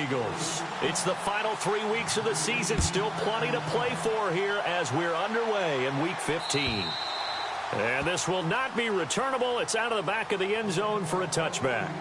Eagles. It's the final 3 weeks of the season. Still plenty to play for here as we're underway in Week 15. And this will not be returnable. It's out of the back of the end zone for a touchback.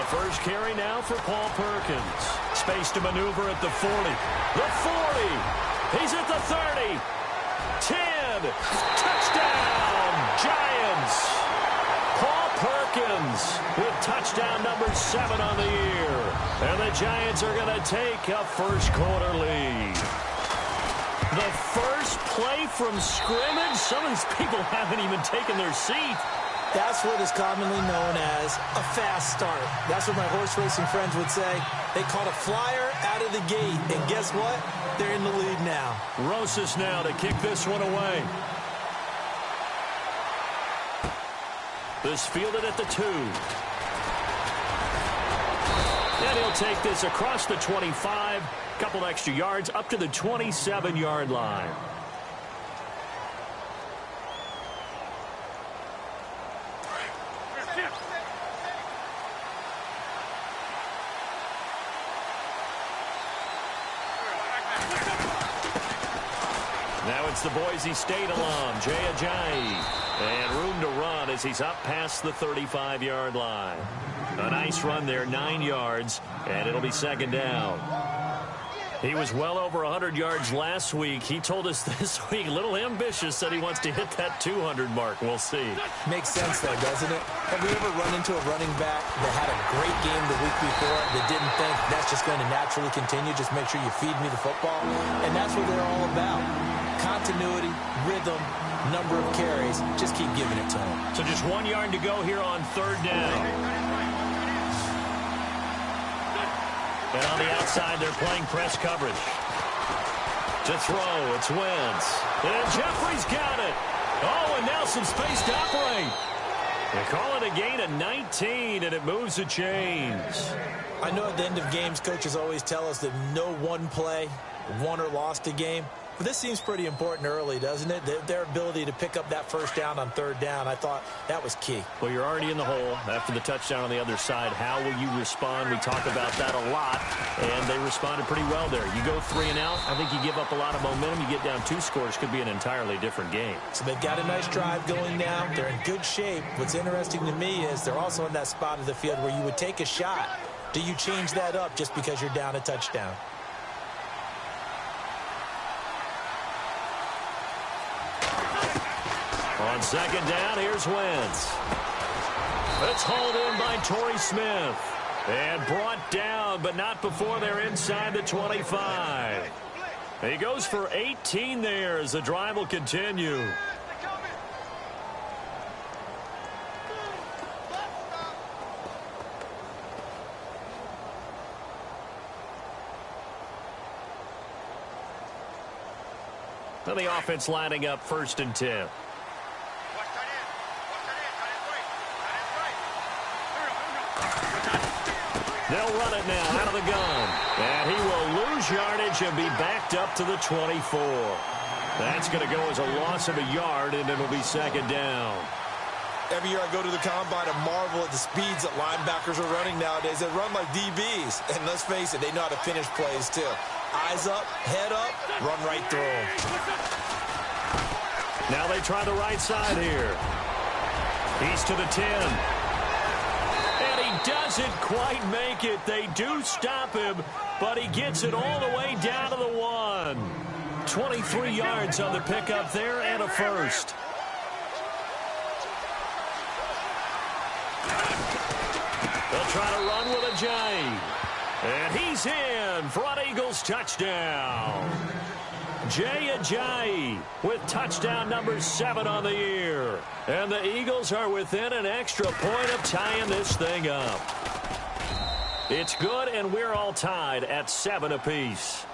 First carry now for Paul Perkins. Space to maneuver at the 40. The 40. He's at the 30. 10. Touchdown, Giants. Paul Perkins with touchdown number 7 on the year. And the Giants are going to take a first quarter lead. The first play from scrimmage. Some of these people haven't even taken their seat. That's what is commonly known as a fast start. That's what my horse racing friends would say. They caught a flyer out of the gate, and guess what? They're in the lead now. Rosas now to kick this one away. This fielded at the 2. And he'll take this across the 25. Couple extra yards up to the 27-yard line. Now it's the Boise State alum, Jay Ajayi. And room to run as he's up past the 35-yard line. A nice run there, 9 yards, and it'll be second down. He was well over 100 yards last week. He told us this week, a little ambitious, said he wants to hit that 200 mark. We'll see. Makes sense, though, doesn't it? Have we ever run into a running back that had a great game the week before that didn't think that's just going to naturally continue? Just make sure you feed me the football. And that's what they're all about. Continuity, rhythm, number of carries. Just keep giving it to him. So just 1 yard to go here on third down. And on the outside, they're playing press coverage. To throw, it's Wentz. And Jeffrey's got it. Oh, and now some space to operate. They call it a gain of 19, and it moves the chains. I know at the end of games, coaches always tell us that no one play won or lost a game. But this seems pretty important early, doesn't it? Their ability to pick up that first down on third down, I thought that was key. Well, you're already in the hole after the touchdown on the other side. How will you respond? We talk about that a lot, and they responded pretty well there. You go 3 and out, I think you give up a lot of momentum. You get down 2 scores, could be an entirely different game. So they've got a nice drive going now. They're in good shape. What's interesting to me is they're also in that spot of the field where you would take a shot. Do you change that up just because you're down a touchdown? On second down, here's Wentz. It's hauled in by Torrey Smith. And brought down, but not before they're inside the 25. He goes for 18 there as the drive will continue. Now the offense lining up 1st and 10. They'll run it now out of the gun. And he will lose yardage and be backed up to the 24. That's going to go as a loss of a yard, and it'll be second down. Every year I go to the combine and marvel at the speeds that linebackers are running nowadays. They run like DBs. And let's face it, they know how to finish plays too. Eyes up, head up, run right through them. Now they try the right side here. He's to the 10. Doesn't quite make it. They do stop him, but he gets it all the way down to the 1. 23 yards on the pickup there and a first. They'll try to run with Ajayi. And he's in. Front Eagles touchdown. Jay Ajayi with touchdown number 7 on the year. And the Eagles are within an extra point of tying this thing up. It's good, and we're all tied at 7 apiece.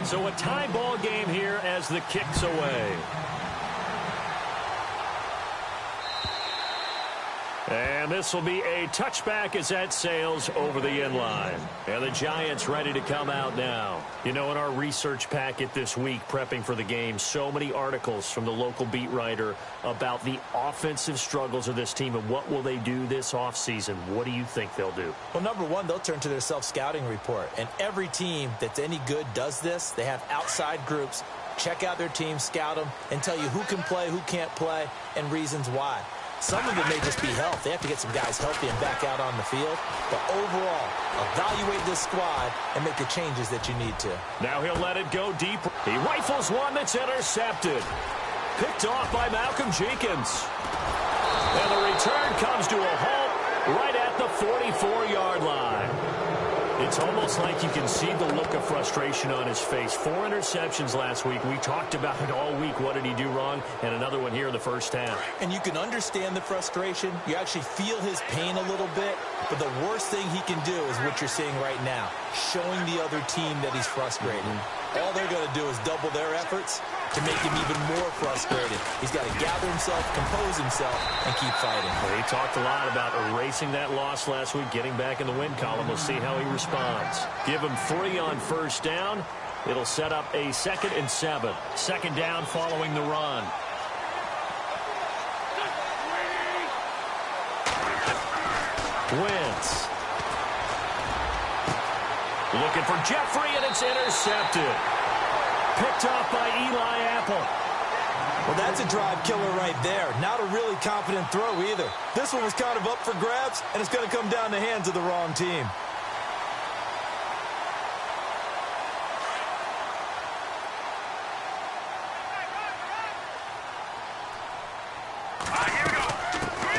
So a tie ball game here as the kick's away. And this will be a touchback as that sails over the end line. And the Giants ready to come out now. You know, in our research packet this week, prepping for the game, so many articles from the local beat writer about the offensive struggles of this team and what will they do this offseason. What do you think they'll do? Well, number one, they'll turn to their self-scouting report. And every team that's any good does this. They have outside groups. Check out their team, scout them, and tell you who can play, who can't play, and reasons why. Some of it may just be health. They have to get some guys healthy and back out on the field. But overall, evaluate this squad and make the changes that you need to. Now he'll let it go deep. He rifles one that's intercepted. Picked off by Malcolm Jenkins. And the return comes to a halt right at the 44-yard line. It's almost like you can see the look of frustration on his face. 4 interceptions last week. We talked about it all week. What did he do wrong? And another one here in the first half. And you can understand the frustration. You actually feel his pain a little bit. But the worst thing he can do is what you're seeing right now, showing the other team that he's frustrated. All they're going to do is double their efforts to make him even more frustrated. He's got to gather himself, compose himself, and keep fighting. Well, he talked a lot about erasing that loss last week, getting back in the win column. We'll see how he responds. Give him 3 on first down. It'll set up a 2nd and 7. Second down following the run. Wentz. Looking for Jeffrey, and it's intercepted. Picked off by Eli Apple. Well, that's a drive killer right there. Not a really confident throw either. This one was kind of up for grabs, and it's going to come down the hands of the wrong team.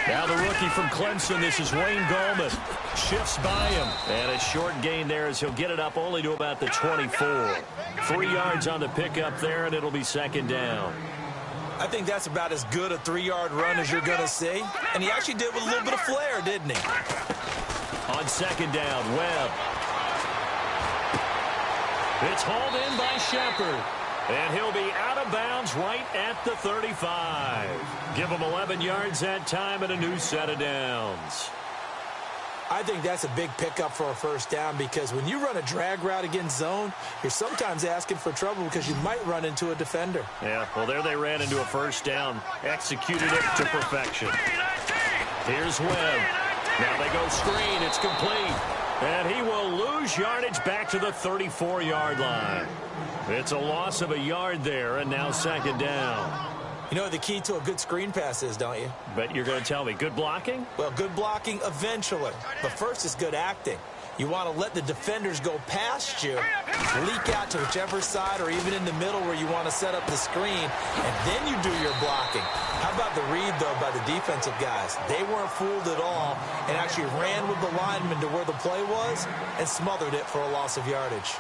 Now the rookie from Clemson, this is Wayne Gallman. Shifts by him. And a short gain there as he'll get it up only to about the 24. 3 yards on the pickup there, and it'll be second down. I think that's about as good a 3-yard run as you're going to see. And he actually did with a little bit of flair, didn't he? On second down, Webb. It's hauled in by Shepard. And he'll be out of bounds right at the 35. Give him 11 yards that time and a new set of downs. I think that's a big pickup for a first down because when you run a drag route against zone, you're sometimes asking for trouble because you might run into a defender. Yeah, well, there they ran into a first down. Executed it to perfection. Here's Webb. Now they go screen. It's complete. And he will lose yardage back to the 34-yard line. It's a loss of a yard there, and now second down. You know what the key to a good screen pass is, don't you? Bet you're going to tell me. Good blocking? Well, good blocking eventually. But first is good acting. You want to let the defenders go past you, leak out to whichever side or even in the middle where you want to set up the screen, and then you do your blocking. How about the read, though, by the defensive guys? They weren't fooled at all and actually ran with the lineman to where the play was and smothered it for a loss of yardage.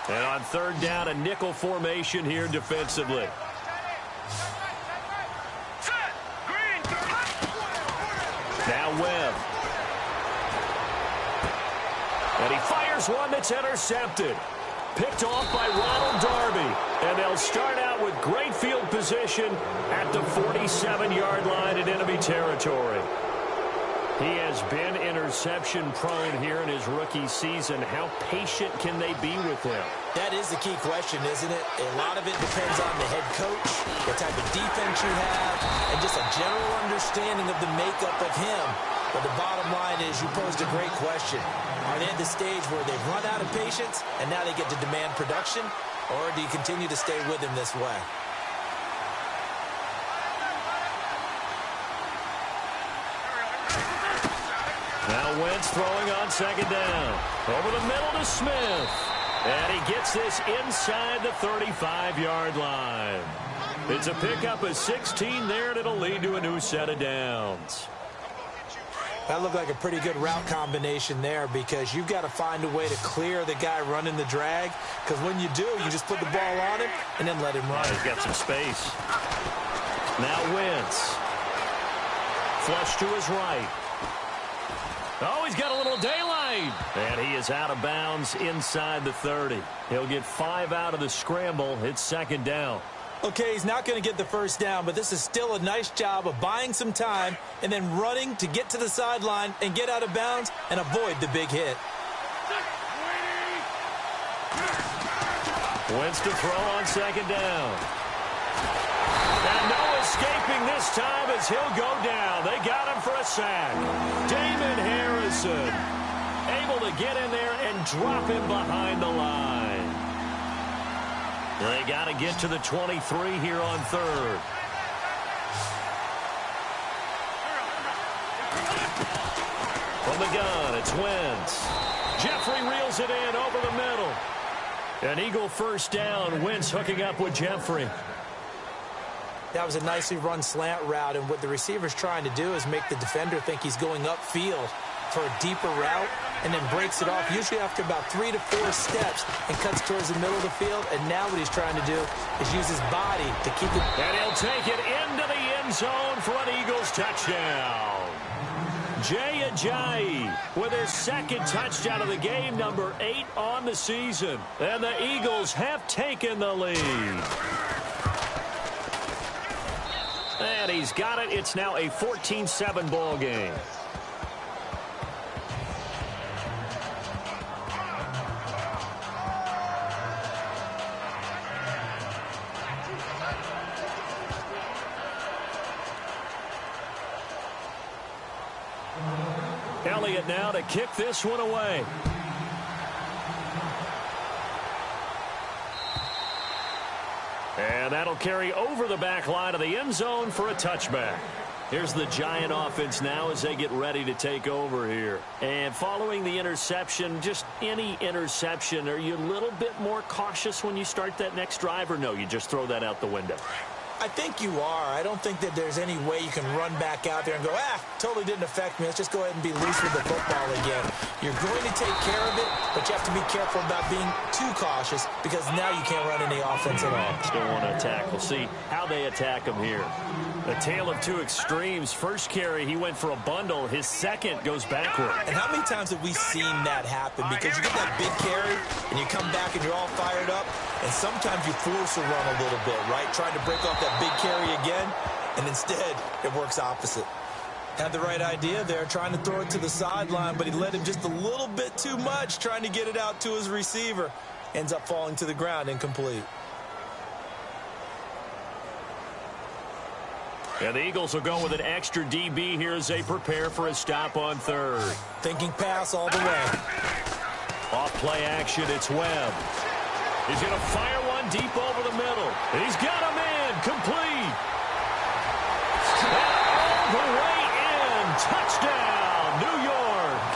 And on third down, a nickel formation here defensively. Now Webb. And he fires one that's intercepted. Picked off by Ronald Darby. And they'll start out with great field position at the 47-yard line in enemy territory. He has been interception-prone here in his rookie season. How patient can they be with him? That is the key question, isn't it? A lot of it depends on the head coach, what type of defense you have, and just a general understanding of the makeup of him. But the bottom line is you posed a great question. Are they at the stage where they've run out of patience and now they get to demand production? Or do you continue to stay with him this way? Now Wentz throwing on second down. Over the middle to Smith. And he gets this inside the 35-yard line. It's a pickup of 16 there, and it'll lead to a new set of downs. That looked like a pretty good route combination there because you've got to find a way to clear the guy running the drag. Because when you do, you just put the ball on him and then let him run. He's got some space. Now Wentz. Flush to his right. Oh, he's got a little daylight. And he is out of bounds inside the 30. He'll get 5 out of the scramble. It's second down. Okay, he's not going to get the first down, but this is still a nice job of buying some time and then running to get to the sideline and get out of bounds and avoid the big hit. Wentz to throw on second down. And no escaping this time as he'll go down. They got him for a sack. Damon Harrison able to get in there and drop him behind the line. They got to get to the 23 here on third. From the gun, it's Wentz. Jeffrey reels it in over the middle. An Eagle first down. Wentz hooking up with Jeffrey. That was a nicely run slant route, and what the receiver's trying to do is make the defender think he's going upfield for a deeper route, and then breaks it off, usually after about 3 to 4 steps, and cuts towards the middle of the field. And now what he's trying to do is use his body to keep it. And he'll take it into the end zone for an Eagles touchdown. Jay Ajayi with his second touchdown of the game, number 8 on the season. And the Eagles have taken the lead. And he's got it. It's now a 14-7 ball game. Elliott now to kick this one away. And that'll carry over the back line of the end zone for a touchback. Here's the Giant offense now as they get ready to take over here. And following the interception, just any interception, are you a little bit more cautious when you start that next drive, or no, you just throw that out the window? I think you are. I don't think that there's any way you can run back out there and go, totally didn't affect me. Let's just go ahead and be loose with the football again. You're going to take care of it, but you have to be careful about being too cautious because now you can't run any offense at all. Still want to attack. We'll see how they attack him here. A tale of two extremes. First carry, he went for a bundle. His second goes backward. And how many times have we seen that happen? Because you get that big carry, and you come back and you're all fired up, and sometimes you force a run a little bit, right? Trying to break off that big carry again, and instead it works opposite. Had the right idea there, trying to throw it to the sideline, but he let him just a little bit too much, trying to get it out to his receiver. Ends up falling to the ground, incomplete. And the Eagles will go with an extra DB here as they prepare for a stop on third. Thinking pass all the way. Off play action, it's Webb. He's going to fire one deep over the middle. He's got a man, complete. And all the way in. Touchdown, New York.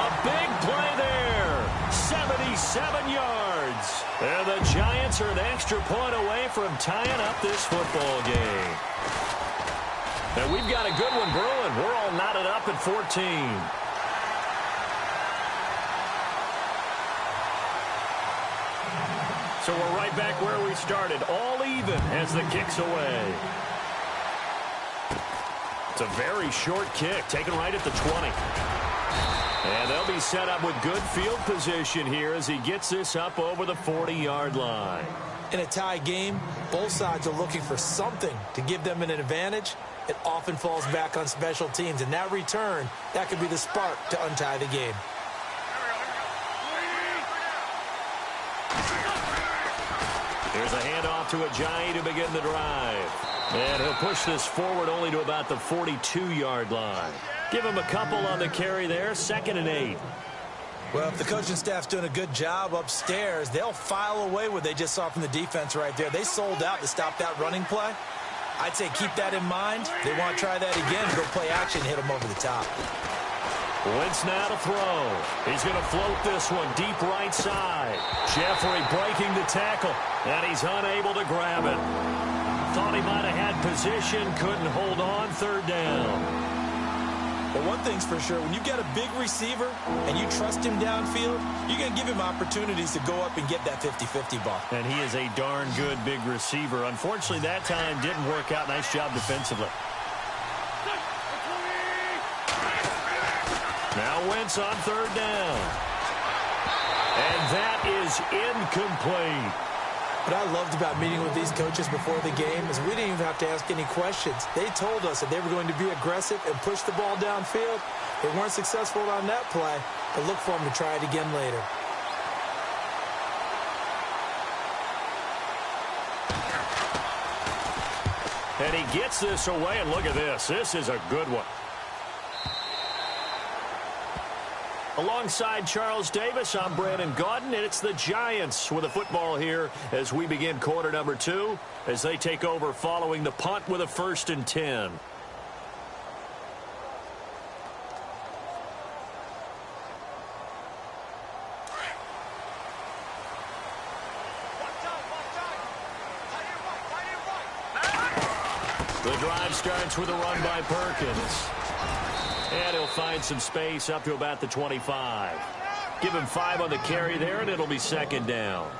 A big play there. 77 yards. And the Giants are an extra point away from tying up this football game. And we've got a good one brewing. We're all knotted up at 14. So we're right back where we started, all even as the kick's away. It's a very short kick, taken right at the 20. And they'll be set up with good field position here as he gets this up over the 40-yard line. In a tie game, both sides are looking for something to give them an advantage. It often falls back on special teams, and that return, that could be the spark to untie the game. Here's a handoff to Ajayi to begin the drive. And he'll push this forward only to about the 42-yard line. Give him a couple on the carry there, 2nd and 8. Well, if the coaching staff's doing a good job upstairs, they'll file away what they just saw from the defense right there. They sold out to stop that running play. I'd say keep that in mind. They want to try that again, go play action, hit them over the top. Wentz now to throw. He's going to float this one deep right side. Jeffrey breaking the tackle, and he's unable to grab it. Thought he might have had position, couldn't hold on, 3rd down. But one thing's for sure, when you get a big receiver and you trust him downfield, you're going to give him opportunities to go up and get that 50-50 ball. And he is a darn good big receiver. Unfortunately, that time didn't work out. Nice job defensively. Now Wentz on third down. And that is incomplete. What I loved about meeting with these coaches before the game is we didn't even have to ask any questions. They told us that they were going to be aggressive and push the ball downfield. They weren't successful on that play, but look for them to try it again later. And he gets this away, and look at this. This is a good one. Alongside Charles Davis, I'm Brandon Gaudin, and it's the Giants with the football here as we begin quarter number 2 as they take over following the punt with a 1st and 10. The drive starts with a run by Perkins. And he'll find some space up to about the 25. Give him 5 on the carry there, and it'll be 2nd down.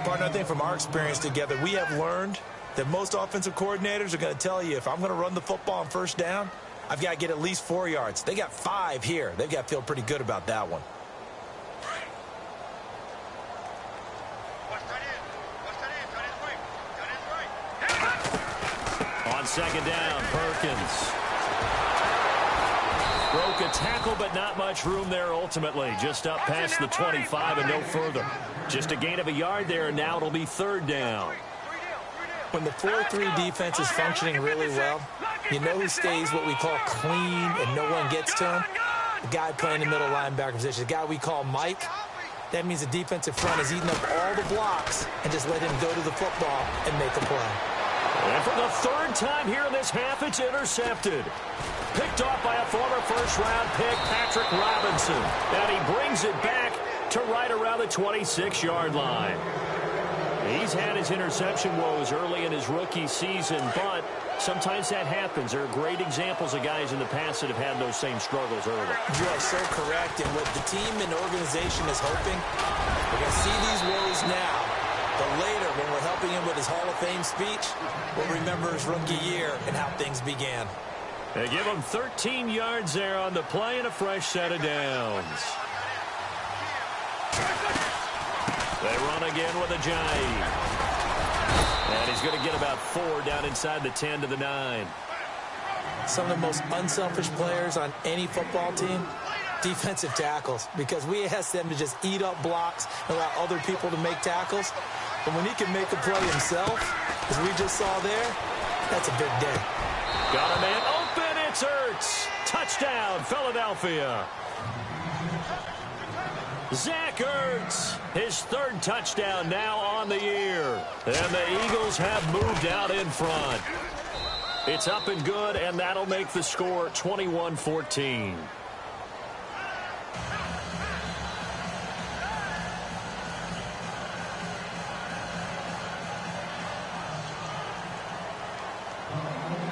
Partner, I think from our experience together, we have learned that most offensive coordinators are going to tell you, if I'm going to run the football on 1st down, I've got to get at least 4 yards. They got 5 here. They've got to feel pretty good about that one. On 2nd down, Perkins. Broke a tackle, but not much room there ultimately. Just up past the 25 and no further. Just a gain of a yard there, and now it'll be 3rd down. When the 4-3 defense is functioning really well, you know who stays what we call clean and no one gets to him? The guy playing the middle linebacker position, the guy we call Mike. That means the defensive front is eating up all the blocks and just let him go to the football and make a play. And for the 3rd time here in this half, it's intercepted. Picked off by a former first-round pick, Patrick Robinson. And he brings it back to right around the 26-yard line. He's had his interception woes early in his rookie season, but sometimes that happens. There are great examples of guys in the past that have had those same struggles early. You are so correct. And what the team and organization is hoping, we're going to see these woes now. But later, when we're helping him with his Hall of Fame speech, we'll remember his rookie year and how things began. They give him 13 yards there on the play and a fresh set of downs. They run again with a Giant. And he's going to get about 4 down inside the 10 to the 9. Some of the most unselfish players on any football team, defensive tackles, because we ask them to just eat up blocks and allow other people to make tackles. But when he can make a play himself, as we just saw there, that's a big day. Got a man open. It's Ertz. Touchdown, Philadelphia. Zach Ertz, his 3rd touchdown now on the year. And the Eagles have moved out in front. It's up and good, and that'll make the score 21-14.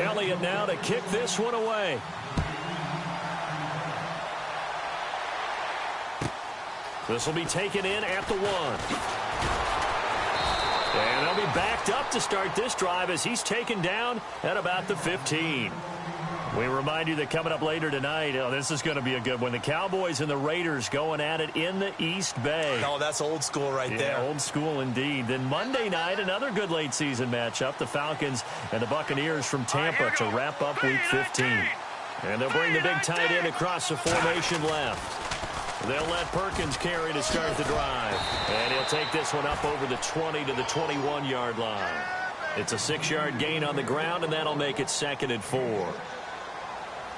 Elliott now to kick this one away. This will be taken in at the 1. And they'll be backed up to start this drive as he's taken down at about the 15. We remind you that coming up later tonight, this is going to be a good one. The Cowboys and the Raiders going at it in the East Bay. Oh, that's old school right there. Old school indeed. Then Monday night, another good late season matchup. The Falcons and the Buccaneers from Tampa to wrap up Week 15. And they'll bring the big tight end across the formation left. They'll let Perkins carry to start the drive. And he'll take this one up over the 20 to the 21-yard line. It's a 6-yard gain on the ground, and that'll make it 2nd and 4.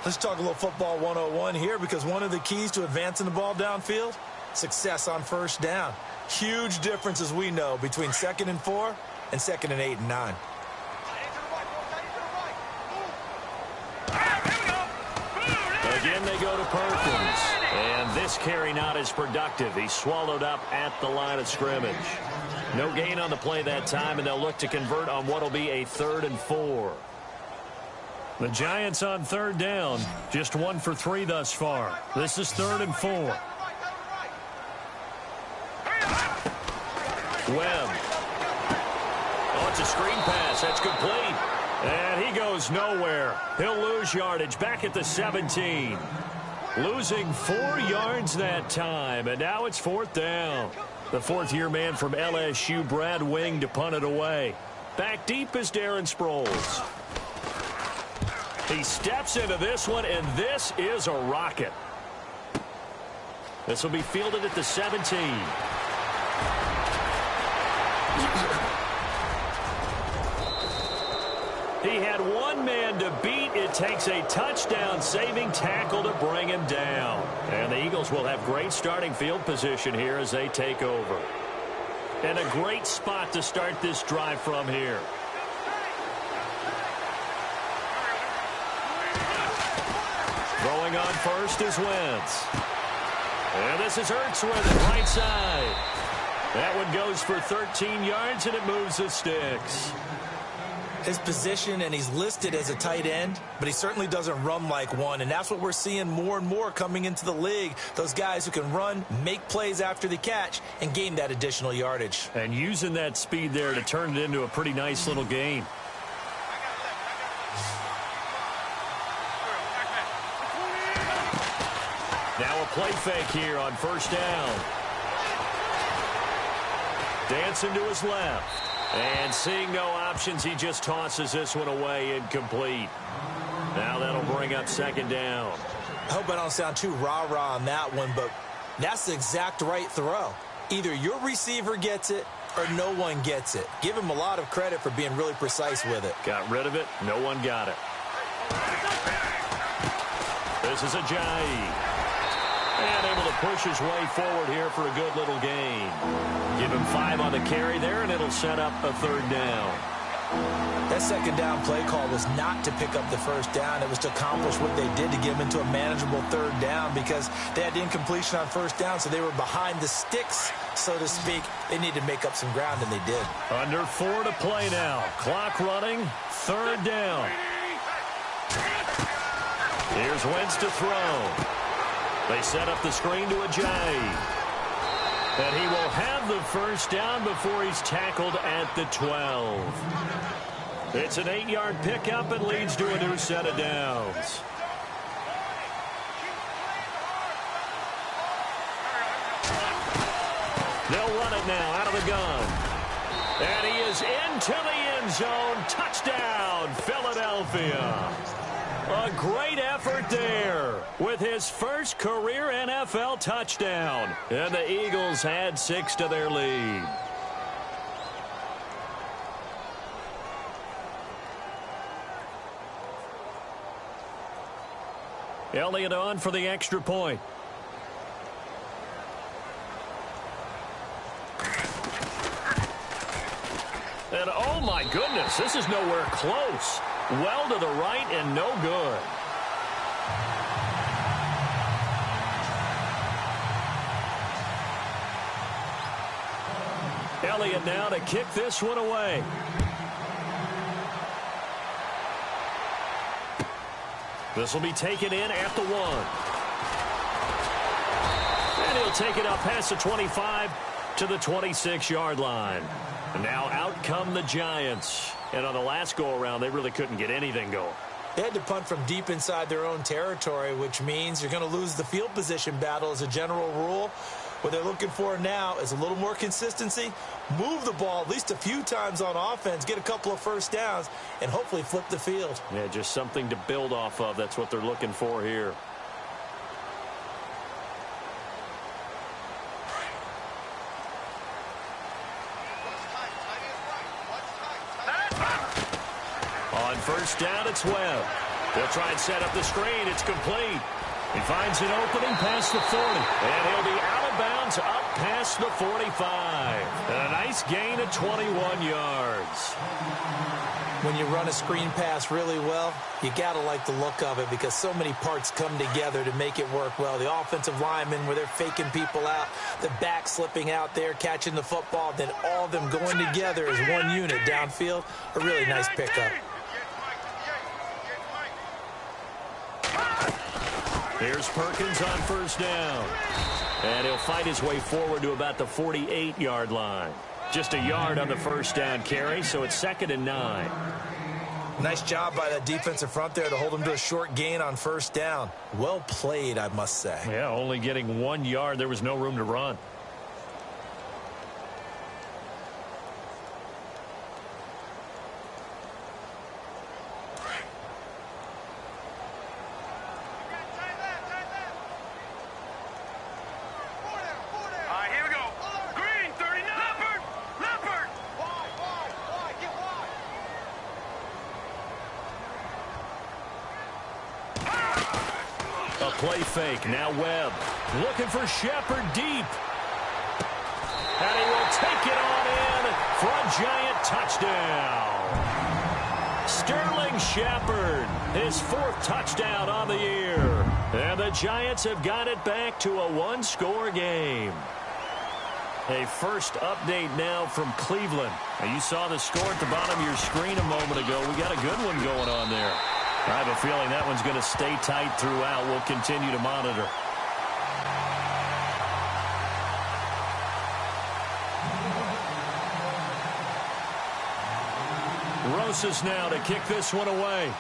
Let's talk a little football 101 here, because one of the keys to advancing the ball downfield, success on 1st down. Huge difference, as we know, between 2nd and 4 and 2nd and 8 and 9. Again, they go to Perkins. And this carry not as productive. He's swallowed up at the line of scrimmage. No gain on the play that time, and they'll look to convert on what will be a 3rd and 4. The Giants on 3rd down, just 1 for 3 thus far. This is 3rd and 4. Webb. Oh, it's a screen pass. That's complete. And he goes nowhere. He'll lose yardage back at the 17. Losing 4 yards that time, and now it's 4th down. The fourth-year man from LSU, Brad Wing, to punt it away. Back deep is Darren Sproles. He steps into this one, and this is a rocket. This will be fielded at the 17. He had one man to beat. It takes a touchdown-saving tackle to bring him down. And the Eagles will have great starting field position here as they take over. And a great spot to start this drive from here. Throwing on first is Wentz. And this is Hurts with it, right side. That one goes for 13 yards, and it moves the sticks. His position, and he's listed as a tight end, but he certainly doesn't run like one, and that's what we're seeing more and more coming into the league. Those guys who can run, make plays after the catch, and gain that additional yardage. And using that speed there to turn it into a pretty nice little gain. Now a play fake here on first down. Dancing to his left. And seeing no options, he just tosses this one away, incomplete. Now that'll bring up second down. I hope I don't sound too rah-rah on that one, but that's the exact right throw. Either your receiver gets it or no one gets it. Give him a lot of credit for being really precise with it. Got rid of it. No one got it. This is Ajayi. And able to push his way forward here for a good little gain. Give him 5 on the carry there, and it'll set up a third down. That second down play call was not to pick up the first down. It was to accomplish what they did to get him into a manageable third down because they had the incompletion on first down, so they were behind the sticks, so to speak. They needed to make up some ground, and they did. Under 4 to play now. Clock running. Third down. Here's Wentz to throw. They set up the screen to Ajayi. And he will have the first down before he's tackled at the 12. It's an 8-yard pickup and leads to a new set of downs. They'll run it now out of the gun. And he is into the end zone. Touchdown, Philadelphia. A great effort there with his first career NFL touchdown. And the Eagles add 6 to their lead. Elliott on for the extra point. And oh my goodness, this is nowhere close. Well to the right and no good. Elliott now to kick this one away. This will be taken in at the 1. And he'll take it up past the 25 to the 26-yard line. And now out come the Giants. And on the last go-around, they really couldn't get anything going. They had to punt from deep inside their own territory, which means you're going to lose the field position battle as a general rule. What they're looking for now is a little more consistency, move the ball at least a few times on offense, get a couple of first downs, and hopefully flip the field. Yeah, just something to build off of. That's what they're looking for here. On first down, it's Webb. They'll try and set up the screen. It's complete. He finds an opening past the 40. And he'll be out of bounds up past the 45. And a nice gain of 21 yards. When you run a screen pass really well, you got to like the look of it because so many parts come together to make it work well. The offensive linemen, where they're faking people out, the back slipping out there, catching the football, then all of them going together as one unit downfield. A really nice pickup. Here's Perkins on first down. And he'll fight his way forward to about the 48-yard line. Just a yard on the first down carry, so it's 2nd and 9. Nice job by that defensive front there to hold him to a short gain on first down. Well played, I must say. Yeah, only getting 1 yard. There was no room to run. Play fake. Now Webb looking for Shepard deep. And he will take it on in for a Giant touchdown. Sterling Shepard, his 4th touchdown on the year. And the Giants have got it back to a 1-score game. A first update now from Cleveland. Now, you saw the score at the bottom of your screen a moment ago. We got a good one going on there. I have a feeling that one's going to stay tight throughout. We'll continue to monitor. Rosas now to kick this one away.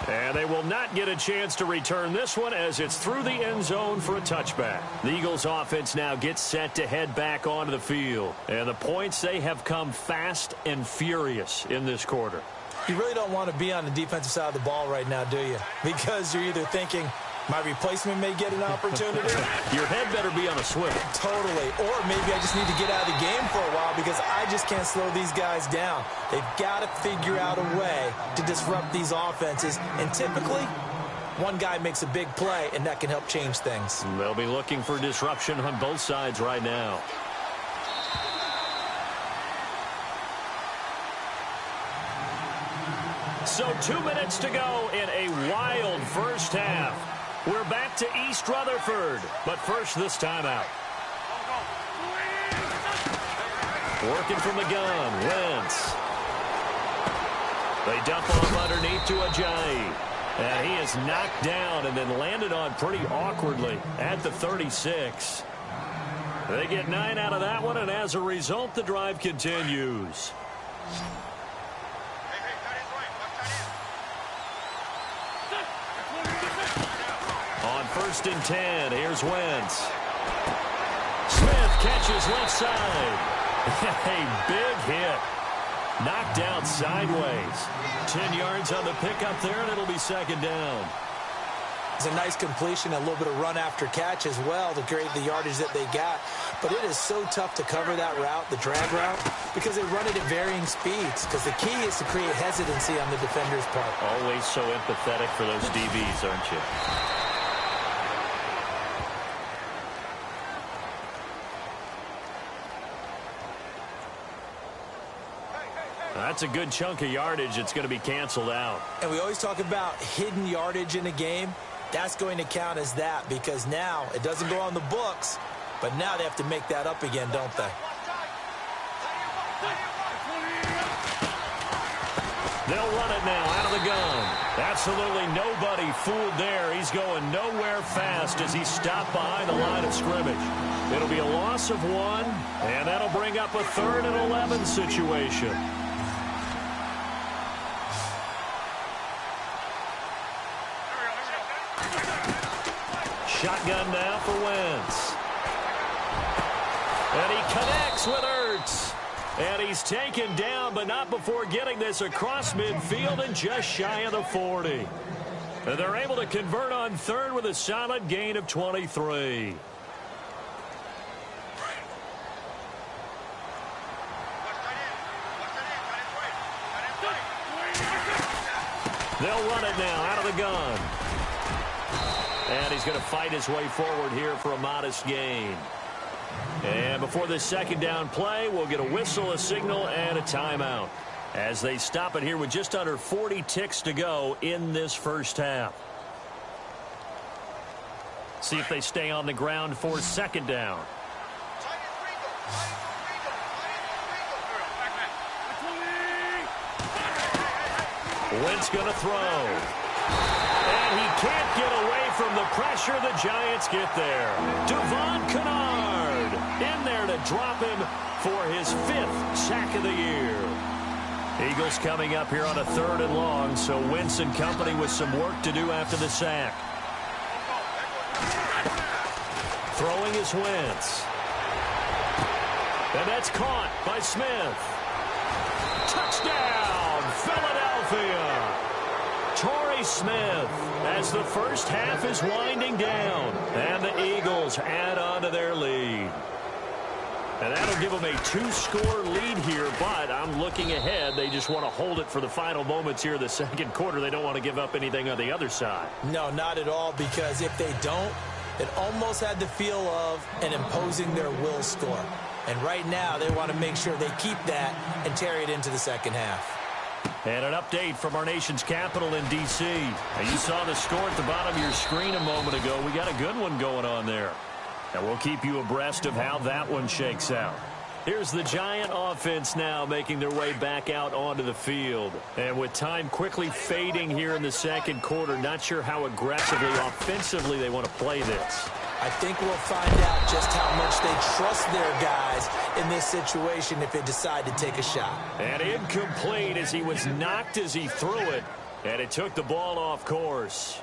And they will not get a chance to return this one as it's through the end zone for a touchback. The Eagles offense now gets set to head back onto the field. And the points, they have come fast and furious in this quarter. You really don't want to be on the defensive side of the ball right now, do you? Because you're either thinking, my replacement may get an opportunity. Your head better be on a swivel. Totally. Or maybe I just need to get out of the game for a while because I just can't slow these guys down. They've got to figure out a way to disrupt these offenses. And typically, one guy makes a big play, and that can help change things. They'll be looking for disruption on both sides right now. So 2 minutes to go in a wild first half. We're back to East Rutherford, but first this timeout. Working from the gun, Wentz. They dump off underneath to Ajayi. And he is knocked down and then landed on pretty awkwardly at the 36. They get 9 out of that one, and as a result, the drive continues. On 1st and 10, here's Wentz. Smith catches left side. A big hit. Knocked out sideways. 10 yards on the pickup there, and it'll be 2nd down. It's a nice completion, a little bit of run after catch as well to create the yardage that they got. But it is so tough to cover that route, the drag route, because they run it at varying speeds. Because the key is to create hesitancy on the defender's part. Always so empathetic for those DBs, aren't you? That's a good chunk of yardage. It's going to be canceled out. And we always talk about hidden yardage in a game. That's going to count as that because now it doesn't go on the books, but now they have to make that up again, don't they? They'll run it now out of the gun. Absolutely nobody fooled there. He's going nowhere fast as he's stopped behind the line of scrimmage. It'll be a loss of 1, and that'll bring up a 3rd and 11 situation. Shotgun now for Wentz. And he connects with Ertz. And he's taken down, but not before getting this across midfield and just shy of the 40. And they're able to convert on 3rd with a solid gain of 23. They'll run it now out of the gun. And he's going to fight his way forward here for a modest gain. And before this 2nd down play, we'll get a whistle, a signal, and a timeout as they stop it here with just under 40 ticks to go in this first half. See if they stay on the ground for 2nd down. Wentz going to throw. And he can't get away from the pressure, the Giants get there. Devon Kennard in there to drop him for his 5th sack of the year. Eagles coming up here on a 3rd and long, so Wentz and company with some work to do after the sack. Throwing is Wentz. And that's caught by Smith. Touchdown, Philadelphia. Torrey Smith as the first half is winding down. And the Eagles add on to their lead. And that'll give them a 2-score lead here, but I'm looking ahead. They just want to hold it for the final moments here in the second quarter. They don't want to give up anything on the other side. No, not at all, because if they don't, it almost had the feel of an imposing their will score. And right now, they want to make sure they keep that and carry it into the second half. And an update from our nation's capital in D.C. Now, you saw the score at the bottom of your screen a moment ago. We got a good one going on there. And we'll keep you abreast of how that one shakes out. Here's the Giant offense now making their way back out onto the field. And with time quickly fading here in the second quarter, not sure how aggressively, offensively they want to play this. I think we'll find out just how much they trust their guys in this situation if they decide to take a shot. And incomplete as he was knocked as he threw it. And it took the ball off course.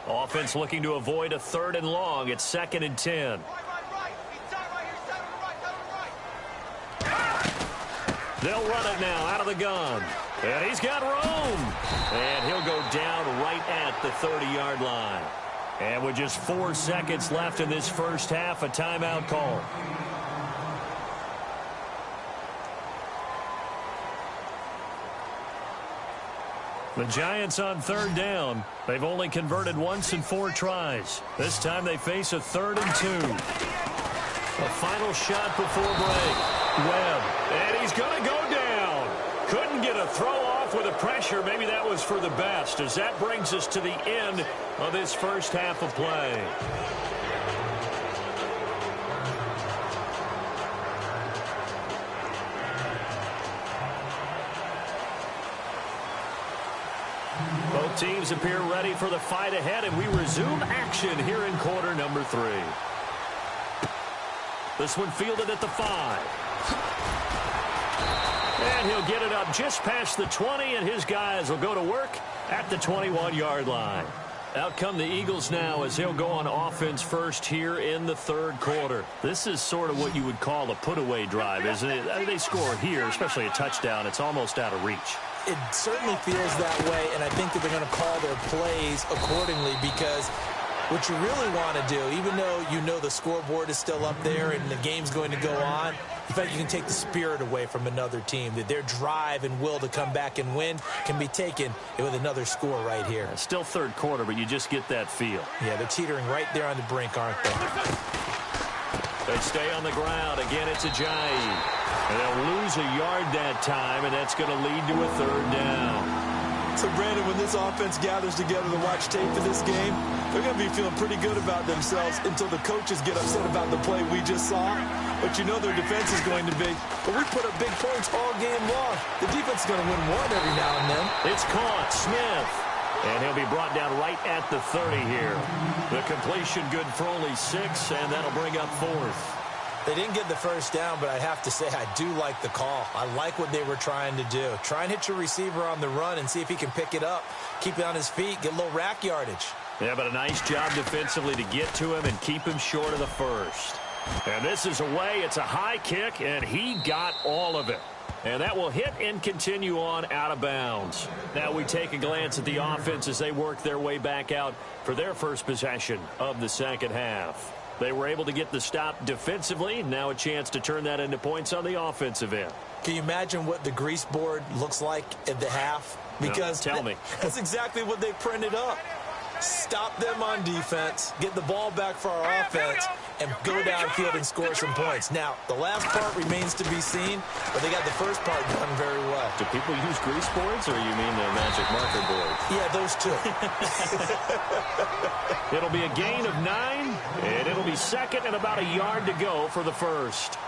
Offense looking to avoid a 3rd and long. It's 2nd and 10. They'll run it now out of the gun. And he's got room. And he'll go down right at the 30-yard line. And with just 4 seconds left in this first half, a timeout call. The Giants on 3rd down. They've only converted once in 4 tries. This time they face a 3rd and 2. A final shot before break. Webb. And he's going to go down. Couldn't get a throw off with the pressure. Maybe that was for the best, as that brings us to the end of this first half of play. Both teams appear ready for the fight ahead, and we resume action here in quarter number 3. This one fielded at the 5. And he'll get it up just past the 20, and his guys will go to work at the 21-yard line. Out come the Eagles now as they'll go on offense first here in the 3rd quarter. This is sort of what you would call a put-away drive, isn't it? I mean, they score here, especially a touchdown. It's almost out of reach. It certainly feels that way, and I think that they're going to call their plays accordingly, because what you really want to do, even though you know the scoreboard is still up there and the game's going to go on, in fact, you can take the spirit away from another team, that their drive and will to come back and win can be taken with another score right here. Still 3rd quarter, but you just get that feel. Yeah, they're teetering right there on the brink, aren't they? They stay on the ground. Again, it's Ajayi. And they'll lose a yard that time, and that's going to lead to a 3rd down. So, Brandon, when this offense gathers together to watch tape for this game, they're going to be feeling pretty good about themselves until the coaches get upset about the play we just saw. But you know their defense is going to be, but we put up big points all game long. The defense is going to win one every now and then. It's caught. Smith. And he'll be brought down right at the 30 here. The completion good for only 6, and that'll bring up 4th. They didn't get the first down, but I have to say I do like the call. I like what they were trying to do. Try and hit your receiver on the run and see if he can pick it up. Keep it on his feet, get a little rack yardage. Yeah, but a nice job defensively to get to him and keep him short of the first. And this is away. It's a high kick, and he got all of it. And that will hit and continue on out of bounds. Now we take a glance at the offense as they work their way back out for their first possession of the second half. They were able to get the stop defensively. Now a chance to turn that into points on the offensive end. Can you imagine what the grease board looks like at the half? Because no, tell me. That's exactly what they printed up. Stop them on defense, get the ball back for our offense, and go downfield and score some points. Now, the last part remains to be seen, but they got the first part done very well. Do people use grease boards, or you mean the magic marker board? Yeah, those two. It'll be a gain of 9, and it'll be 2nd and about a yard to go for the first.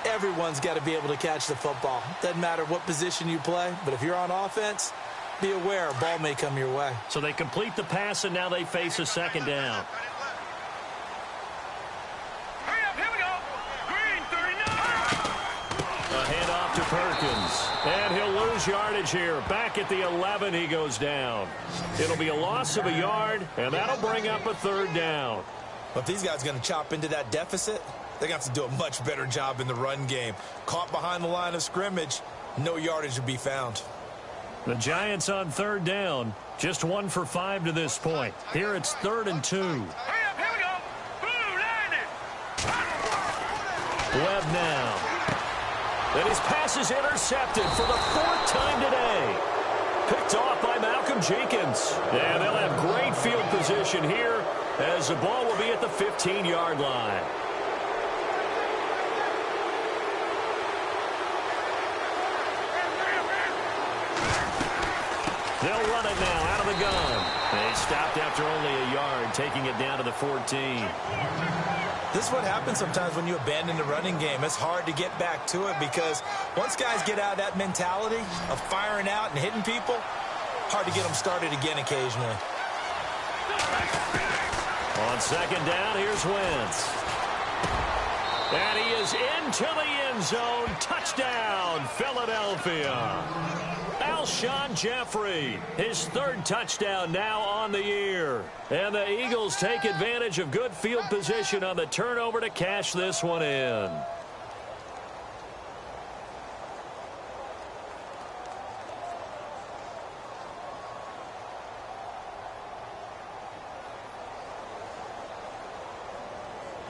Everyone's got to be able to catch the football. Doesn't matter what position you play, but if you're on offense, be aware a ball may come your way. So they complete the pass, and now they face a second down. Here we go. Green 39. A handoff to Perkins. And he'll lose yardage here. Back at the 11, he goes down. It'll be a loss of a yard, and that'll bring up a third down. But if these guys are going to chop into that deficit, they're going to have to do a much better job in the run game. Caught behind the line of scrimmage, no yardage to be found. The Giants on third down, just 1 for 5 to this point. Here it's 3rd and 2. Hurry up, here we go. Blue, line it. Webb now. And his pass is intercepted for the 4th time today. Picked off by Malcolm Jenkins. And they'll have great field position here as the ball will be at the 15-yard line. They'll run it now out of the gun. They stopped after only a yard, taking it down to the 14. This is what happens sometimes when you abandon the running game. It's hard to get back to it because once guys get out of that mentality of firing out and hitting people, hard to get them started again occasionally. On second down, here's Wentz. And he is into the end zone. Touchdown, Philadelphia. Alshon Jeffrey, his 3rd touchdown now on the year. And the Eagles take advantage of good field position on the turnover to cash this one in.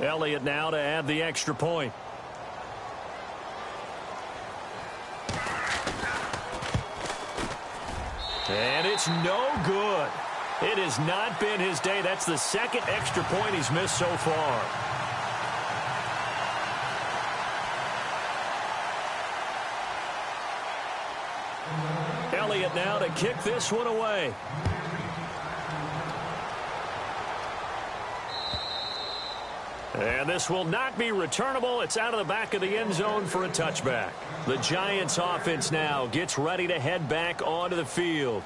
Elliott now to add the extra point. And it's no good. It has not been his day. That's the 2nd extra point he's missed so far. Elliott now to kick this one away. And this will not be returnable. It's out of the back of the end zone for a touchback. The Giants offense now gets ready to head back onto the field.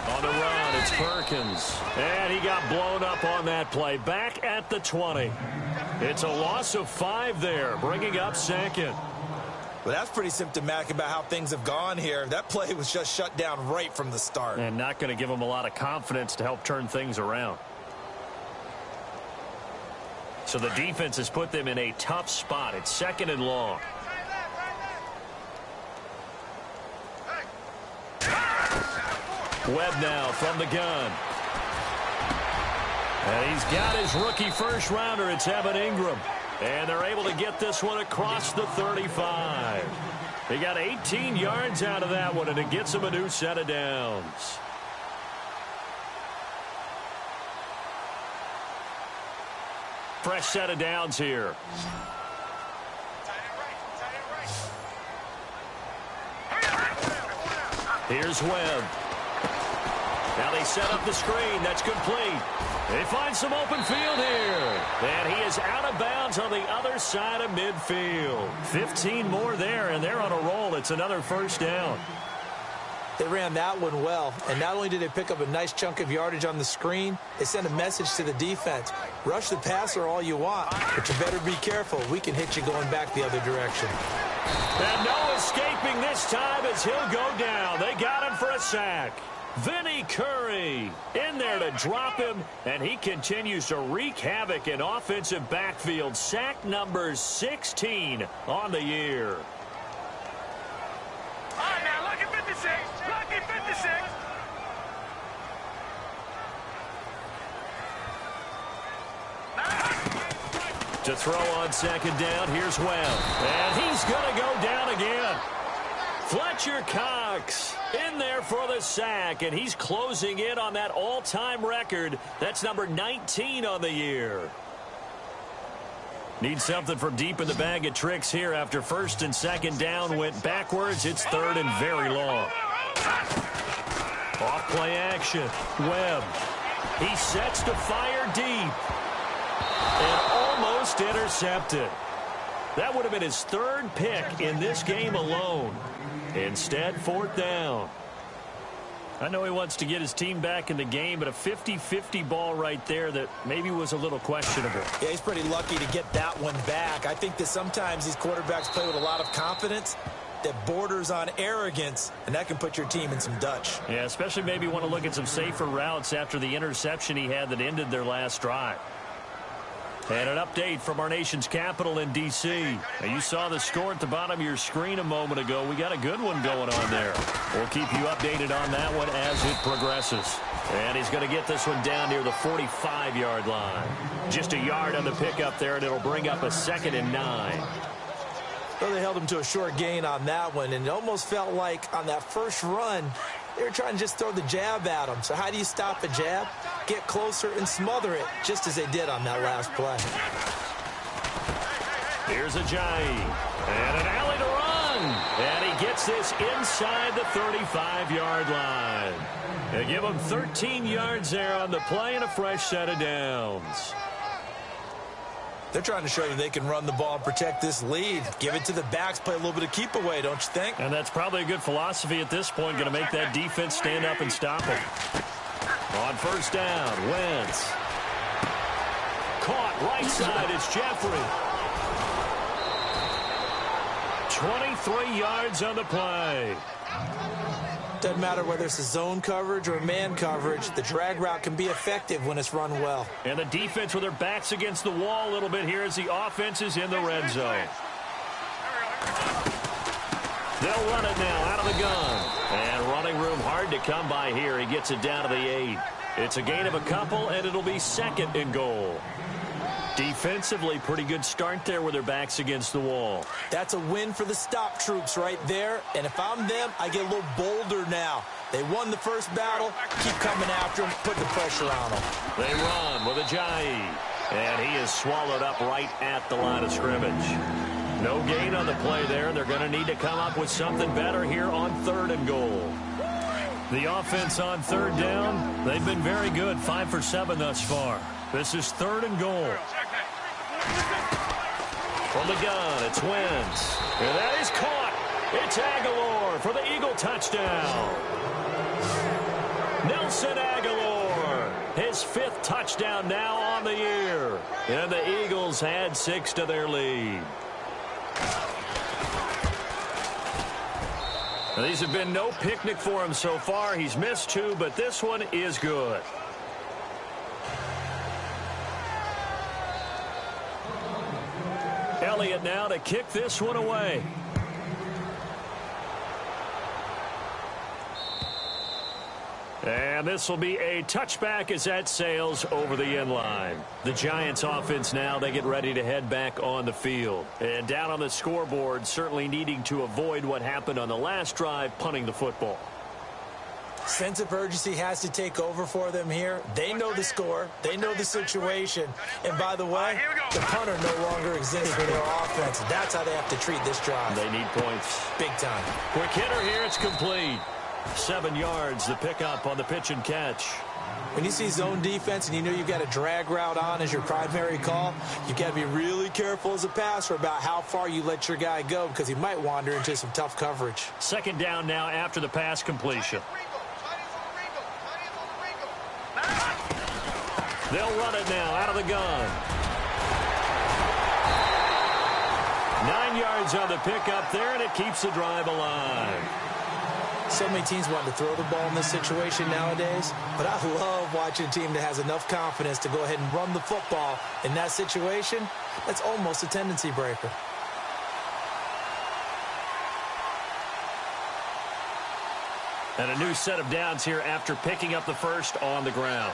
On the run, it's Perkins. And he got blown up on that play. Back at the 20. It's a loss of 5 there, bringing up 2nd. Well, that's pretty symptomatic about how things have gone here. That play was just shut down right from the start. And not going to give them a lot of confidence to help turn things around. So the defense has put them in a tough spot. It's 2nd and long. Webb now from the gun. And he's got his rookie first rounder. It's Evan Ingram. And they're able to get this one across the 35. They got 18 yards out of that one, and it gets them a new set of downs. Fresh set of downs here. Here's Webb. Now they set up the screen. That's complete. They find some open field here. And he is out of bounds on the other side of midfield. 15 more there, and they're on a roll. It's another first down. They ran that one well, and not only did they pick up a nice chunk of yardage on the screen, they sent a message to the defense. Rush the passer all you want, but you better be careful. We can hit you going back the other direction. And no escaping this time as he'll go down. They got him for a sack. Vinny Curry in there to drop him, and he continues to wreak havoc in offensive backfield. Sack number 16 on the year. All right, now, look at 56. Look at 56. To throw on second down, here's Webb. And he's going to go down again. Fletcher Cox in there for the sack, and he's closing in on that all-time record. That's number 19 on the year. Need something from deep in the bag of tricks here after first and second down went backwards. It's third and very long. Off play action. Webb. He sets to fire deep. And almost intercepted. That would have been his third pick in this game alone. Instead, fourth down. I know he wants to get his team back in the game, but a 50-50 ball right there that maybe was a little questionable. Yeah, he's pretty lucky to get that one back. I think that sometimes these quarterbacks play with a lot of confidence that borders on arrogance, and that can put your team in some Dutch. Yeah, especially maybe want to look at some safer routes after the interception he had that ended their last drive. And an update from our nation's capital in D.C. Now, you saw the score at the bottom of your screen a moment ago. We got a good one going on there. We'll keep you updated on that one as it progresses. And he's going to get this one down near the 45-yard line. Just a yard on the pickup there, and it'll bring up a 2nd and 9. Well, they held him to a short gain on that one, and it almost felt like on that first run, they were trying to just throw the jab at him. So how do you stop a jab? Get closer and smother it, just as they did on that last play. Here's Ajayi. And an alley to run. And he gets this inside the 35-yard line. They give him 13 yards there on the play and a fresh set of downs. They're trying to show you they can run the ball and protect this lead. Give it to the backs, play a little bit of keep away, don't you think? And that's probably a good philosophy at this point, going to make that defense stand up and stop him. On first down, Wentz. Caught right side, it's Jeffrey. 23 yards on the play. Doesn't matter whether it's a zone coverage or man coverage, the drag route can be effective when it's run well. And the defense with their backs against the wall a little bit here as the offense is in the red zone. They'll run it now out of the gun. And running room hard to come by here. He gets it down to the 8. It's a gain of a couple, and it'll be 2nd and goal. Defensively, pretty good start there with their backs against the wall. That's a win for the stop troops right there. And if I'm them, I get a little bolder now. They won the first battle. Keep coming after them. Put the pressure on them. They run with Ajayi. And he is swallowed up right at the line of scrimmage. No gain on the play there. They're going to need to come up with something better here on 3rd and goal. The offense on 3rd down, they've been very good. 5 for 7 thus far. This is 3rd and goal. From the gun, it's Wentz. And that is caught. It's Aguilar for the Eagle touchdown. Nelson Aguilar, his 5th touchdown now on the year. And the Eagles add 6 to their lead. Now, these have been no picnic for him so far. He's missed 2, but this one is good. Elliott now to kick this one away. And this will be a touchback as that sails over the end line. The Giants offense now, they get ready to head back on the field. And down on the scoreboard, certainly needing to avoid what happened on the last drive, punting the football. Sense of urgency has to take over for them here. They know the score. They know the situation. And by the way, the punter no longer exists for their offense. That's how they have to treat this drive. They need points. Big time. Quick hitter here. It's complete. 7 yards, the pickup on the pitch and catch. When you see zone defense and you know you've got a drag route on as your primary call, you've got to be really careful as a passer about how far you let your guy go because he might wander into some tough coverage. 2nd down now after the pass completion. They'll run it now out of the gun. 9 yards on the pickup there, and it keeps the drive alive. So many teams want to throw the ball in this situation nowadays, but I love watching a team that has enough confidence to go ahead and run the football. In that situation, that's almost a tendency breaker. And a new set of downs here after picking up the first on the ground.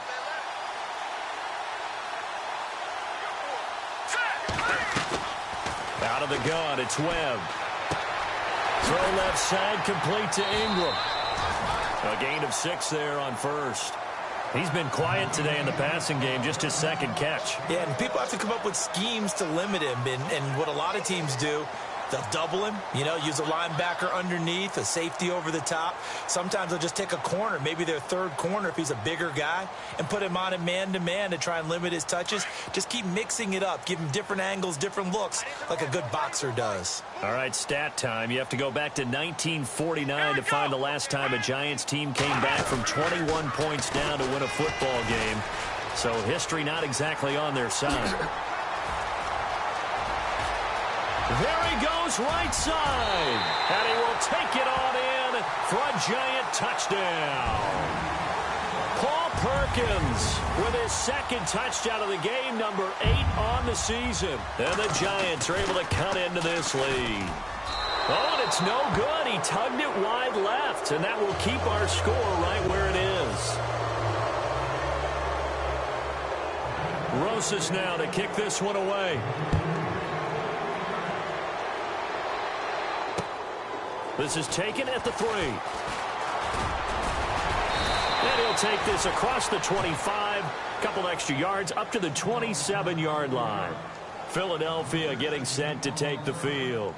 Out of the gun, it's Webb. Throw left side, complete to Ingram. A gain of 6 there on first. He's been quiet today in the passing game, just his second catch. Yeah, and people have to come up with schemes to limit him. And what a lot of teams do, they'll double him, use a linebacker underneath, a safety over the top. Sometimes they'll just take a corner, maybe their third corner if he's a bigger guy, and put him on a man-to-man to try and limit his touches. Just keep mixing it up, give him different angles, different looks, like a good boxer does. All right, stat time. You have to go back to 1949 to find the last time a Giants team came back from 21 points down to win a football game. So history not exactly on their side. There he goes, right side. And he will take it on in for a Giant touchdown. Paul Perkins with his second touchdown of the game, number 8 on the season. And the Giants are able to cut into this lead. Oh, and it's no good. He tugged it wide left, and that will keep our score right where it is. Rosas now to kick this one away. This is taken at the 3. And he'll take this across the 25. Couple extra yards up to the 27-yard line. Philadelphia getting set to take the field.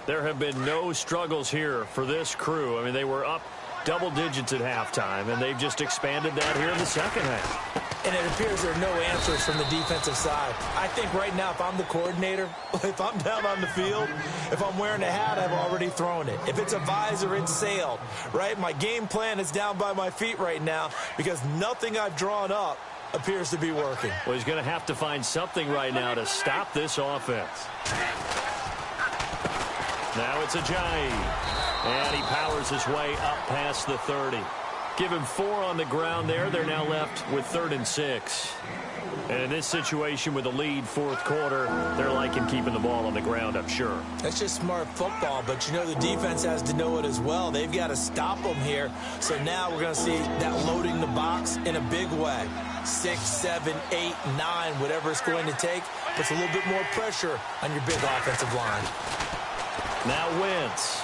There have been no struggles here for this crew. I mean, they were up double digits at halftime, and they've just expanded that here in the second half. And it appears there are no answers from the defensive side. I think right now, if I'm the coordinator, if I'm down on the field, if I'm wearing a hat, I've already thrown it. If it's a visor, it's sailed, right? My game plan is down by my feet right now because nothing I've drawn up appears to be working. Well, he's going to have to find something right now to stop this offense. Now it's Ajayi. And he powers his way up past the 30. Give him 4 on the ground there. They're now left with 3rd and 6. And in this situation with a lead fourth quarter, they're liking keeping the ball on the ground, I'm sure. That's just smart football, but the defense has to know it as well. They've got to stop them here. So now we're going to see that loading the box in a big way. 6, 7, 8, 9, whatever it's going to take, puts a little bit more pressure on your big offensive line. Now Wentz.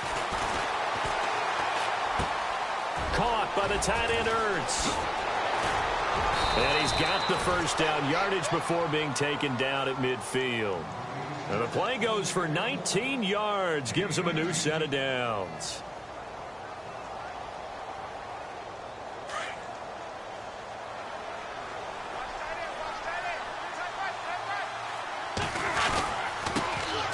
Caught by the tight end Ertz. And he's got the first down, yardage before being taken down at midfield. And the play goes for 19 yards, gives him a new set of downs.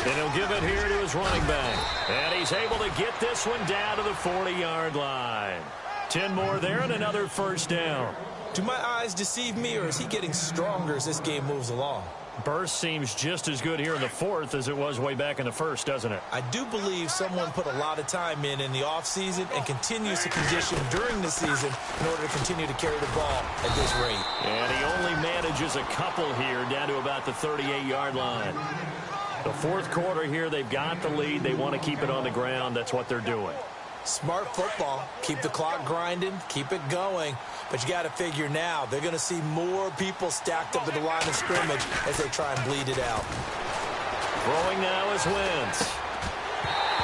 And he'll give it here to his running back. And he's able to get this one down to the 40-yard line. 10 more there and another first down. Do my eyes deceive me, or is he getting stronger as this game moves along? Burst seems just as good here in the fourth as it was way back in the first, doesn't it? I do believe someone put a lot of time in the offseason and continues to condition during the season in order to continue to carry the ball at this rate. And he only manages a couple here down to about the 38-yard line. The fourth quarter here, they've got the lead. They want to keep it on the ground. That's what they're doing. Smart football. Keep the clock grinding. Keep it going. But you got to figure now, they're going to see more people stacked up at the line of scrimmage as they try and bleed it out. Throwing now is Wentz.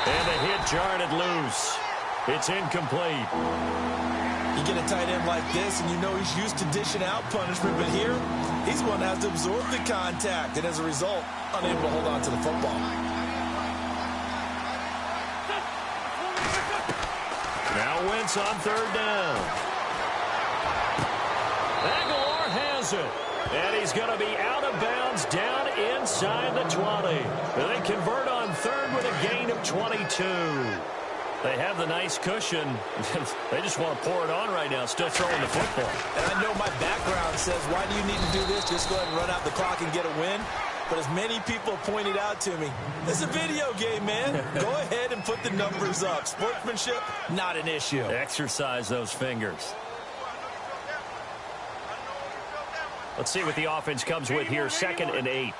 And the hit jarred it loose. It's incomplete. You get a tight end like this, and you know he's used to dishing out punishment. But here, he's one that has to absorb the contact, and as a result, unable to hold on to the football. Now Wentz on 3rd down. Aguilar has it. And he's going to be out of bounds down inside the 20. They convert on 3rd with a gain of 22. They have the nice cushion. They just want to pour it on right now, still throwing the football. And I know my background says, why do you need to do this? Just go ahead and run out the clock and get a win. But as many people pointed out to me, this is a video game, man. Go ahead and put the numbers up. Sportsmanship, not an issue. Exercise those fingers. Let's see what the offense comes with here. 2nd and 8.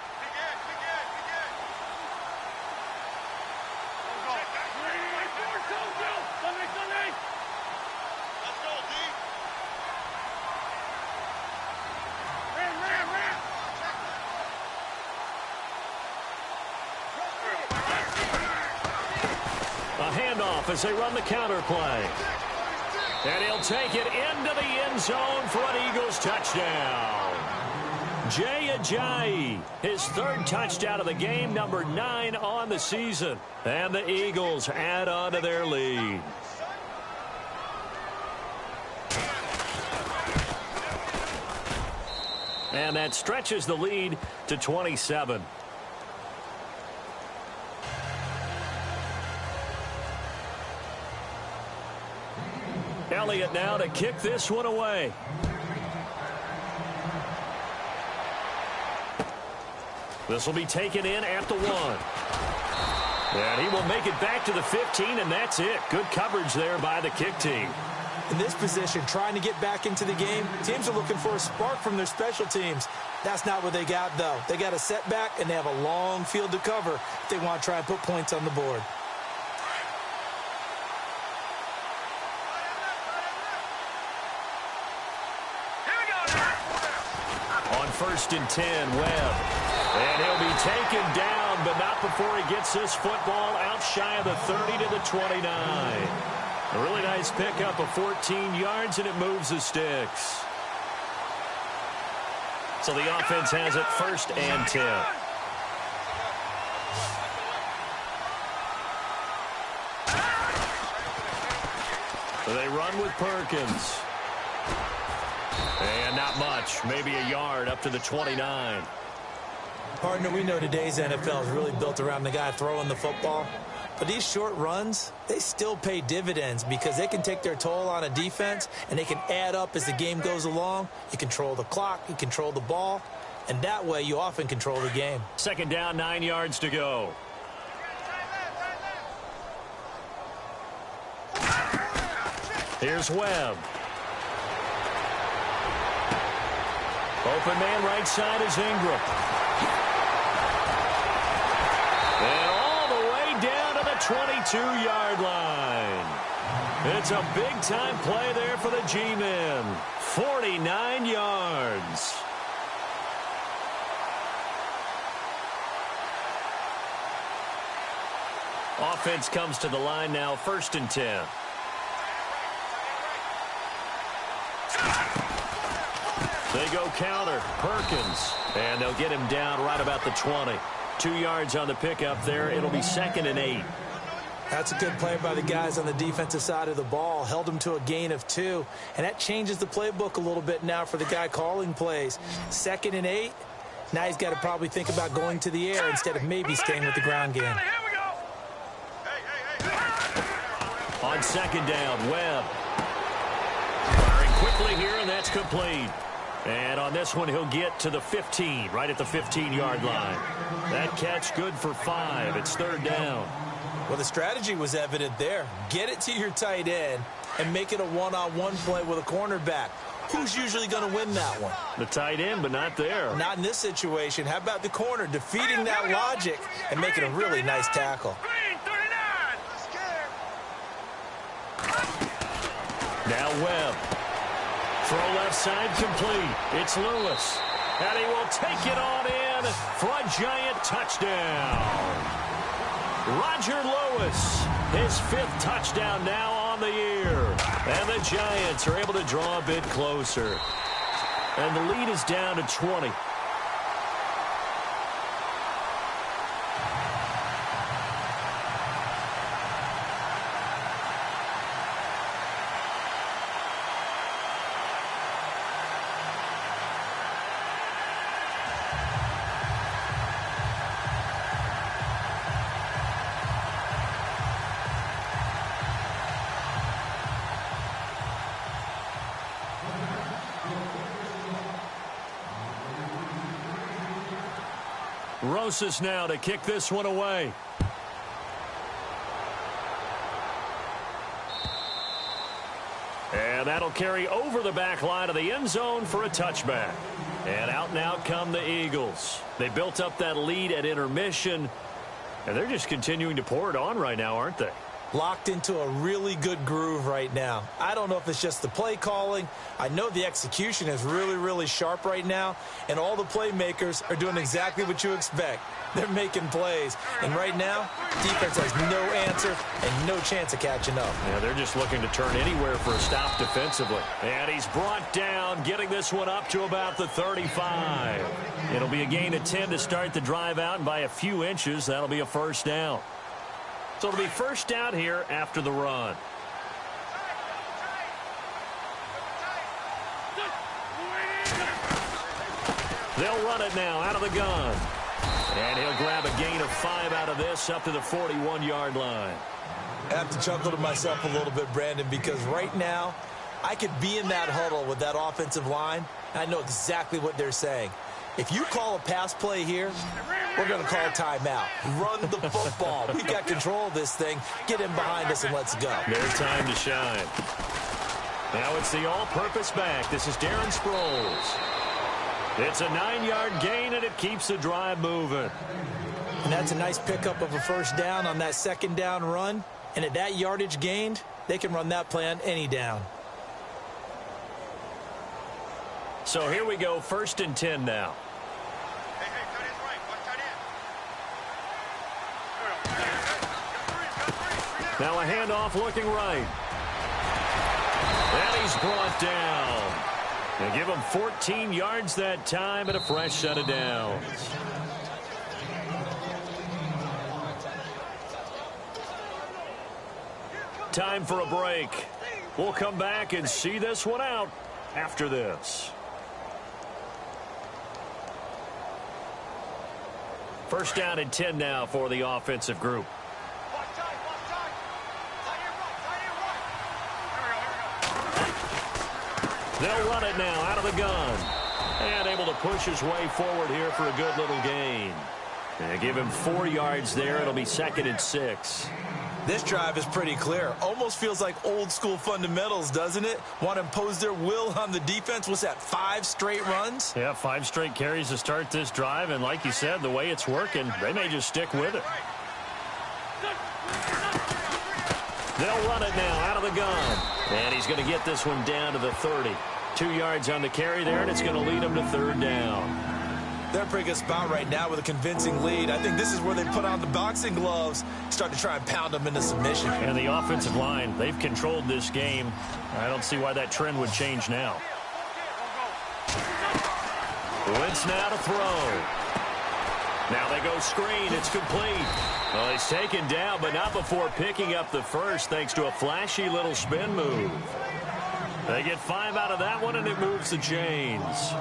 A handoff as they run the counter play. And he'll take it into the end zone for an Eagles touchdown. Jay Ajayi, his third touchdown of the game, number 9 on the season. And the Eagles add on to their lead. And that stretches the lead to 27. Elliott now to kick this one away. This will be taken in at the 1. And he will make it back to the 15, and that's it. Good coverage there by the kick team. In this position, trying to get back into the game, teams are looking for a spark from their special teams. That's not what they got, though. They got a setback, and they have a long field to cover if they want to try and put points on the board. On 1st and 10, Webb. And he'll be taken down, but not before he gets this football out shy of the 30 to the 29. A really nice pickup of 14 yards, and it moves the sticks. So the offense has it 1st and 10. So they run with Perkins. And not much, maybe a yard up to the 29. Partner, we know today's NFL is really built around the guy throwing the football. But these short runs, they still pay dividends because they can take their toll on a defense and they can add up as the game goes along. You control the clock, you control the ball, and that way you often control the game. 2nd down, 9 yards to go. Here's Webb. Open man right side is Ingram. And all the way down to the 22-yard line. It's a big-time play there for the G-men. 49 yards. Offense comes to the line now, 1st and 10. They go counter. Perkins. And they'll get him down right about the 20. 2 yards on the pickup there. It'll be 2nd and 8. That's a good play by the guys on the defensive side of the ball. Held him to a gain of 2. And that changes the playbook a little bit now for the guy calling plays. 2nd and 8. Now he's got to probably think about going to the air instead of maybe staying with the ground game. On 2nd down, Webb. Firing quickly here, and that's complete. And on this one, he'll get to the 15, right at the 15-yard line. That catch good for 5. It's 3rd down. Well, the strategy was evident there. Get it to your tight end and make it a one-on-one play with a cornerback. Who's usually going to win that one? The tight end, but not there. Not in this situation. How about the corner defeating that logic and making a really nice tackle? Now Webb. Throw left side complete. It's Lewis. And he will take it on in for a giant touchdown. Roger Lewis, his 5th touchdown now on the year. And the Giants are able to draw a bit closer. And the lead is down to 20. Rosas now to kick this one away. And that'll carry over the back line of the end zone for a touchback. And out and out come the Eagles. They built up that lead at intermission, and they're just continuing to pour it on right now, aren't they? locked into a really good groove right now. I don't know if it's just the play calling. I know the execution is really, really sharp right now, and all the playmakers are doing exactly what you expect. They're making plays, and right now, defense has no answer and no chance of catching up. Yeah, they're just looking to turn anywhere for a stop defensively. And he's brought down, getting this one up to about the 35. It'll be a gain of 10 to start the drive out, and by a few inches, that'll be a first down. So it'll be first down here after the run. They'll run it now out of the gun. And he'll grab a gain of 5 out of this up to the 41-yard line. I have to chuckle to myself a little bit, Brandon, because right now I could be in that huddle with that offensive line, and I know exactly what they're saying. If you call a pass play here, we're going to call a timeout. Run the football. We've got control of this thing. Get in behind us and let's go. Their time to shine. Now it's the all-purpose back. This is Darren Sproles. It's a 9-yard gain, and it keeps the drive moving. And that's a nice pickup of a first down on that second down run. And at that yardage gained, they can run that play on any down. So here we go, 1st and 10 now. Now a handoff looking right. And he's brought down. They give him 14 yards that time and a fresh set of downs. Time for a break. We'll come back and see this one out after this. First down and 10 now for the offensive group. They'll run it now out of the gun. And able to push his way forward here for a good little gain. They give him 4 yards there. It'll be 2nd and 6. This drive is pretty clear. Almost feels like old school fundamentals, doesn't it? Want to impose their will on the defense. What's that, 5 straight runs? Yeah, 5 straight carries to start this drive. And like you said, the way it's working, they may just stick with it. They'll run it now out of the gun. And he's going to get this one down to the 30. 2 yards on the carry there, and it's going to lead him to 3rd down. They're in a pretty good spot right now with a convincing lead. I think this is where they put on the boxing gloves, start to try and pound them into submission. And the offensive line, they've controlled this game. I don't see why that trend would change now. Wentz now to throw. Now they go screen. It's complete. Well, he's taken down, but not before picking up the first thanks to a flashy little spin move. They get 5 out of that one, and it moves the chains.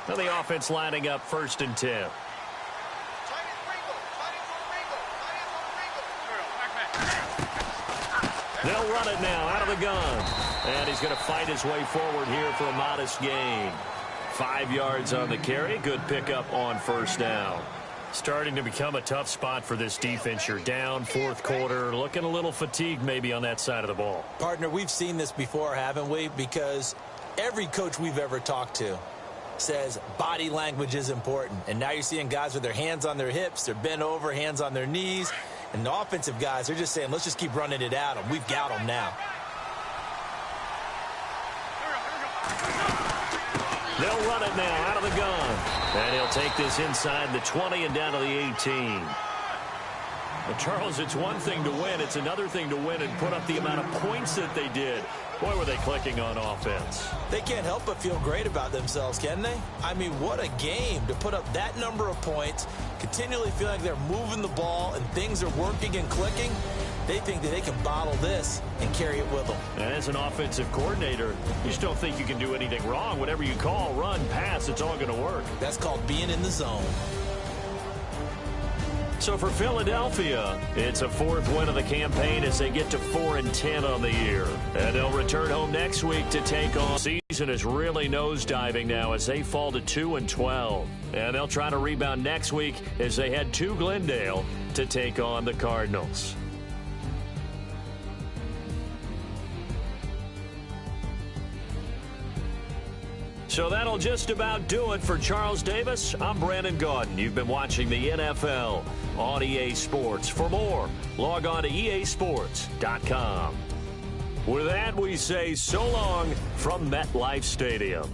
Now the offense lining up 1st and 10. They'll run it now out of the gun. And he's going to fight his way forward here for a modest gain. 5 yards on the carry. Good pickup on 1st down. Starting to become a tough spot for this defense. You're down 4th quarter. Looking a little fatigued maybe on that side of the ball. Partner, we've seen this before, haven't we? Because every coach we've ever talked to says body language is important. And now you're seeing guys with their hands on their hips, they're bent over, hands on their knees. And the offensive guys, they're just saying, let's just keep running it at them. We've got them now. They'll run it now out of the gun. And he'll take this inside the 20 and down to the 18. Well, Charles, it's one thing to win. It's another thing to win and put up the amount of points that they did. Boy, were they clicking on offense. They can't help but feel great about themselves, can they? I mean, what a game to put up that number of points, continually feel like they're moving the ball and things are working and clicking. They think that they can bottle this and carry it with them. And as an offensive coordinator, you just don't think you can do anything wrong. Whatever you call, run, pass, it's all going to work. That's called being in the zone. So for Philadelphia, it's a 4th win of the campaign as they get to 4-10 on the year. And they'll return home next week to take on season. season is really nosediving now as they fall to 2-12. And they'll try to rebound next week as they head to Glendale to take on the Cardinals. So that'll just about do it for Charles Davis. I'm Brandon Gaudin. You've been watching the NFL on EA Sports. For more, log on to easports.com. With that, we say so long from MetLife Stadium.